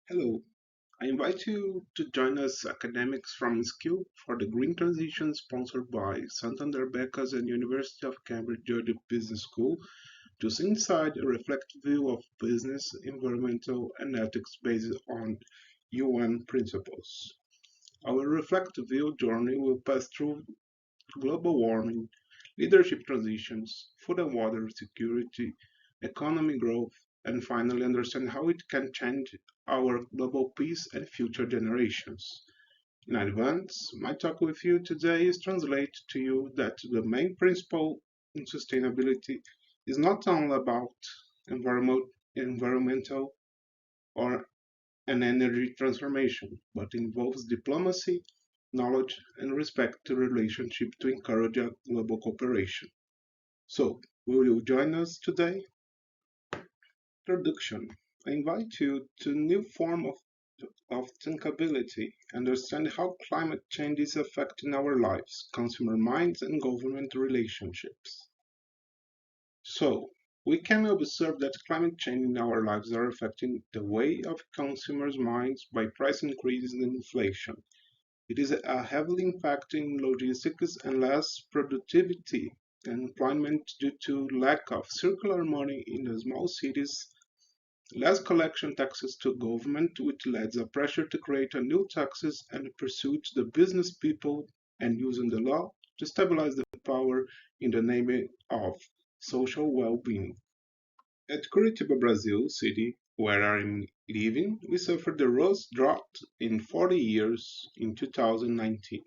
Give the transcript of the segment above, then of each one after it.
Hello, I invite you to join us academics from Skill for the Green Transition sponsored by Santander Becas and University of Cambridge Judge Business School to see inside a reflective view of business, environmental, and ethics based on UN principles. Our reflective view journey will pass through global warming, leadership transitions, food and water security, economic growth, and finally understand how it can change our global peace and future generations. In advance, my talk with you today is translate to you that the main principle in sustainability is not only about environmental or an energy transformation, but involves diplomacy, knowledge, and respect to relationship to encourage a global cooperation. So, will you join us today? Introduction. I invite you to a new form of thinkability, understand how climate change is affecting our lives, consumer minds, and government relationships. So, we can observe that climate change in our lives are affecting the way of consumers' minds by price increases and inflation. It is a heavily impacting logistics and less productivity and employment due to lack of circular money in the small cities, less collection taxes to government, which leads a pressure to create a new taxes and pursuit the business people and using the law to stabilize the power in the name of social well-being. At Curitiba, Brazil city, where I'm living, we suffered the worst drought in 40 years in 2019.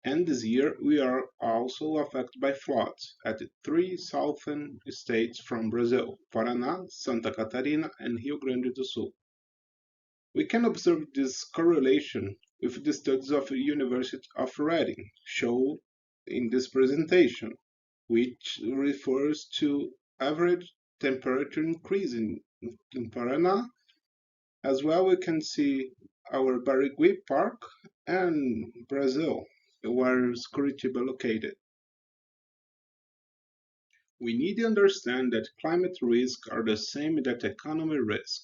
And this year we are also affected by floods at the three southern states from Brazil, Paraná, Santa Catarina, and Rio Grande do Sul. We can observe this correlation with the studies of the University of Reading shown in this presentation, which refers to average temperature increase in Paraná. As well, we can see our Barigui Park and Brazil, where is Curitiba located. We need to understand that climate risks are the same that economy risk.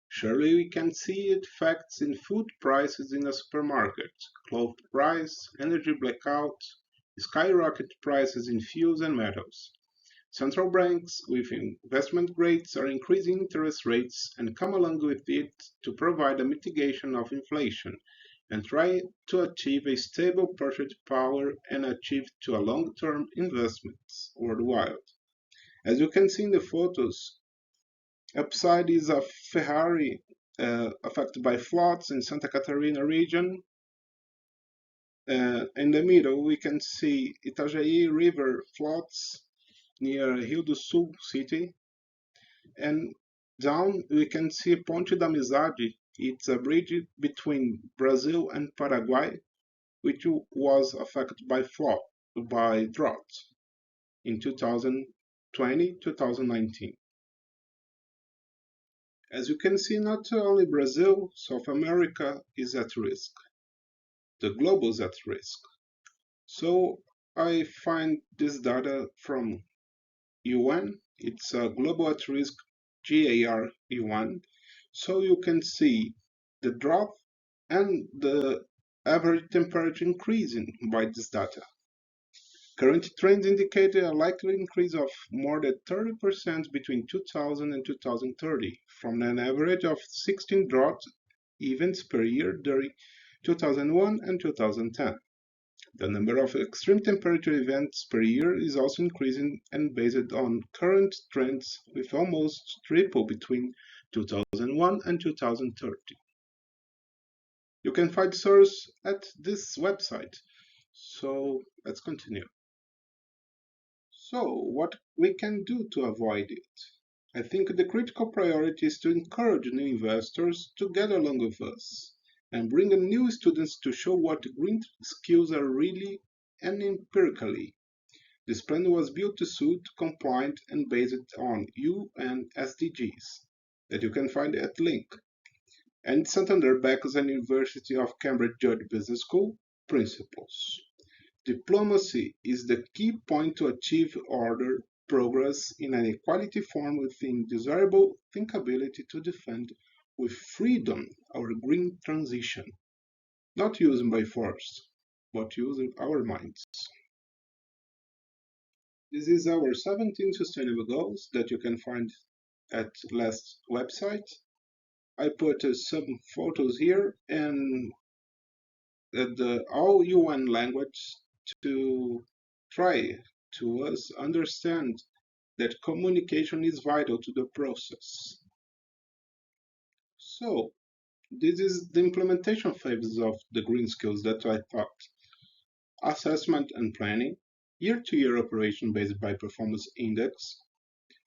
Surely we can see effects in food prices in a supermarket, cloth price, energy blackout, skyrocket prices in fuels and metals. Central banks with investment rates are increasing interest rates and come along with it to provide a mitigation of inflation and try to achieve a stable purchasing power and achieve to a long-term investments worldwide. As you can see in the photos, upside is a Ferrari affected by floods in Santa Catarina region. In the middle, we can see Itajaí River floods near Rio do Sul city. And down we can see Ponte da Amizade. It's a bridge between Brazil and Paraguay, which was affected by drought in 2020-2019. As you can see, not only Brazil, South America is at risk. The globe is at risk. So I find this data from UN. It's a global at risk GAR UN. So you can see the drop and the average temperature increasing by this data. Current trends indicate a likely increase of more than 30% between 2000 and 2030, from an average of 16 drought events per year during 2001 and 2010. The number of extreme temperature events per year is also increasing and based on current trends with almost triple between 2001 and 2030. You can find source at this website. So let's continue. So what we can do to avoid it? I think the critical priority is to encourage new investors to get along with us and bring in new students to show what green skills are really and empirically. This plan was built to suit, compliant, and based on UN SDGs that you can find at link. And Santander Becas and University of Cambridge Judge Business School principles. Diplomacy is the key point to achieve order, progress in an equality form within desirable thinkability to defend with freedom our green transition, not using by force, but using our minds. This is our 17 sustainable goals that you can find at last website. I put some photos here and the all UN language to try to us understand that communication is vital to the process. So this is the implementation phase of the green skills that I taught. Assessment and planning, year-to-year operation based by performance index,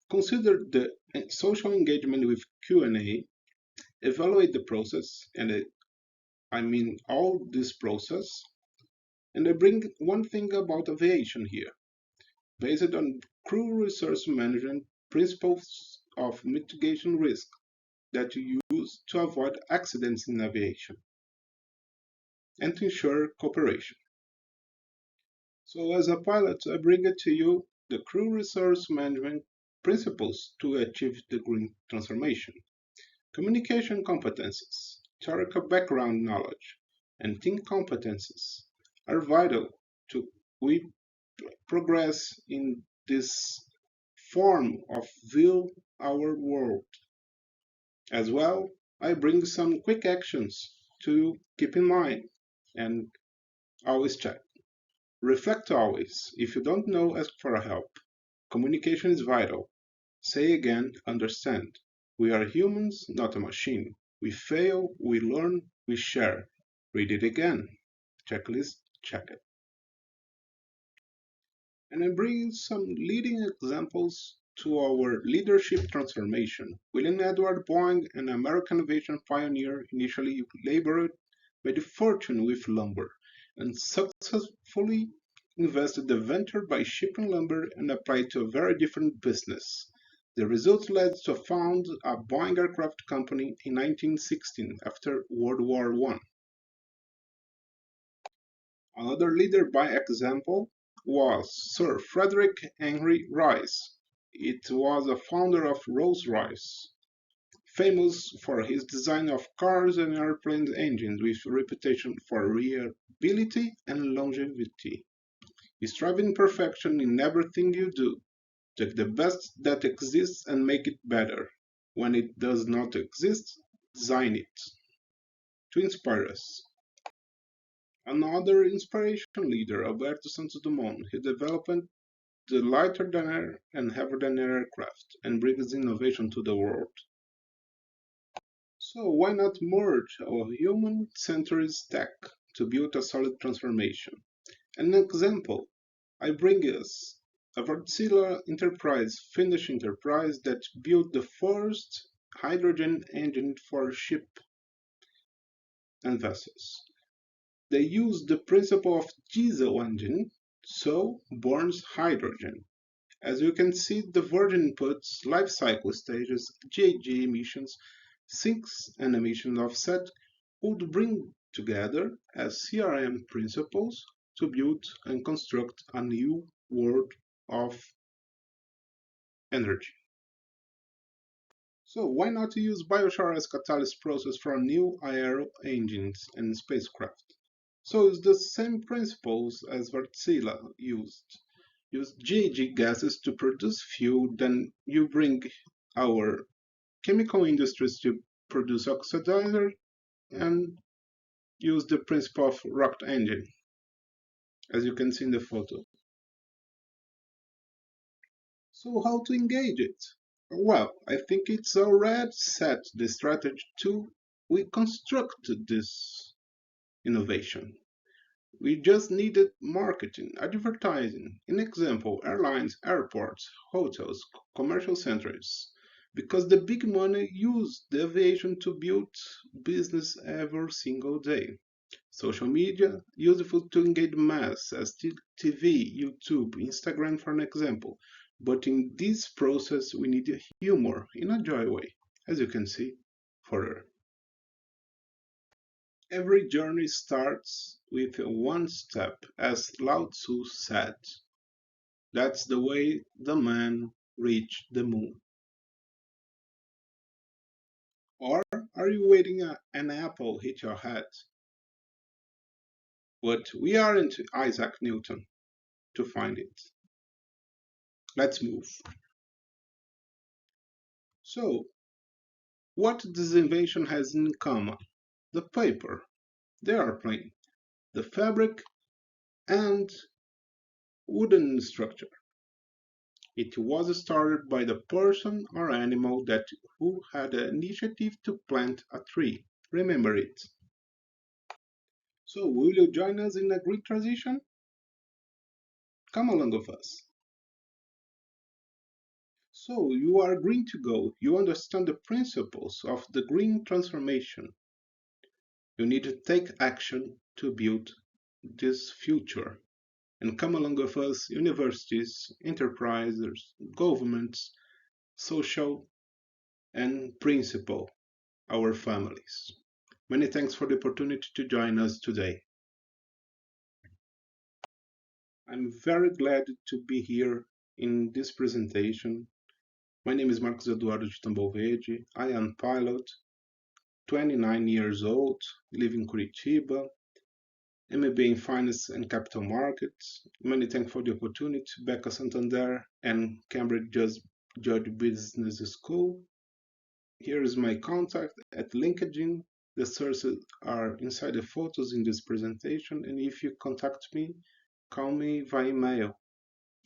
consider the social engagement with Q&A, evaluate the process, and I mean all this process, and I bring one thing about aviation here. Based on crew resource management principles of mitigation risk that you use to avoid accidents in aviation and to ensure cooperation. So as a pilot, I bring it to you the crew resource management principles to achieve the green transformation. Communication competencies, theoretical background knowledge, and team competencies are vital to we progress in this form of view our world. As well, I bring some quick actions to keep in mind and always check. Reflect always. If you don't know, ask for help. Communication is vital. Say again, understand. We are humans, not a machine. We fail, we learn, we share. Read it again. Checklist, check it. And I bring some leading examples to our leadership transformation. William Edward Boeing, an American aviation pioneer, initially labored made a fortune with lumber and successfully invested the venture by shipping lumber and applied to a very different business. The result led to found a Boeing aircraft company in 1916 after World War I. Another leader by example was Sir Frederick Henry Rice. It was a founder of Rolls-Royce, famous for his design of cars and airplane engines with reputation for reliability and longevity. Strive perfection in everything you do. Take the best that exists and make it better. When it does not exist, design it. To inspire us. Another inspiration leader, Alberto Santos Dumont, he developed the lighter than air and heavier than air aircraft and brings innovation to the world. So why not merge our human-centered tech to build a solid transformation? An example, I bring us a Wärtsilä enterprise, Finnish enterprise that built the first hydrogen engine for ship and vessels. They use the principle of diesel engine, so burns hydrogen. As you can see, the virgin inputs, life cycle stages, GHG emissions, sinks and emission offset would bring together as CRM principles to build and construct a new world of energy. So why not use biochar as catalyst process for new aero engines and spacecraft? So it's the same principles as Wärtsilä used. Use GHG gases to produce fuel, then you bring our chemical industries to produce oxidizer and use the principle of rocket engine, as you can see in the photo. So how to engage it? Well, I think it's already set the strategy to we constructed this innovation. We just needed marketing, advertising, in example, airlines, airports, hotels, commercial centers, because the big money use the aviation to build business every single day. Social media, useful to engage mass as TV, YouTube, Instagram for an example. But in this process, we need humor in a joy way, as you can see further. Every journey starts with one step, as Lao Tzu said. That's the way the man reached the moon. Or are Are you waiting an apple hit your head? But we aren't Isaac Newton to find it. Let's move. So, what this invention has in common? The paper, the airplane, the fabric, and wooden structure. It was started by the person or animal who had the initiative to plant a tree. Remember it. So, will you join us in a green transition? Come along with us. So, you are green to go. You understand the principles of the green transformation. You need to take action to build this future. And come along with us, universities, enterprises, governments, social, and principal, our families. Many thanks for the opportunity to join us today. I'm very glad to be here in this presentation. My name is Marcos Eduardo de Tambolverde. I am pilot, 29 years old, live in Curitiba, MBA in Finance and Capital Markets. Many thanks for the opportunity. Becas Santander and Cambridge Judge Business School. Here is my contact at LinkedIn. The sources are inside the photos in this presentation. And if you contact me, call me via email,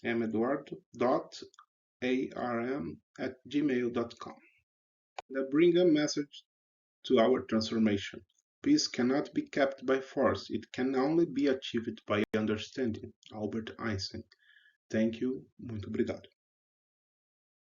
meduardo.arm@gmail.com. I bring a message to our transformation. Peace cannot be kept by force. It can only be achieved by understanding. Albert Einstein. Thank you. Muito obrigado.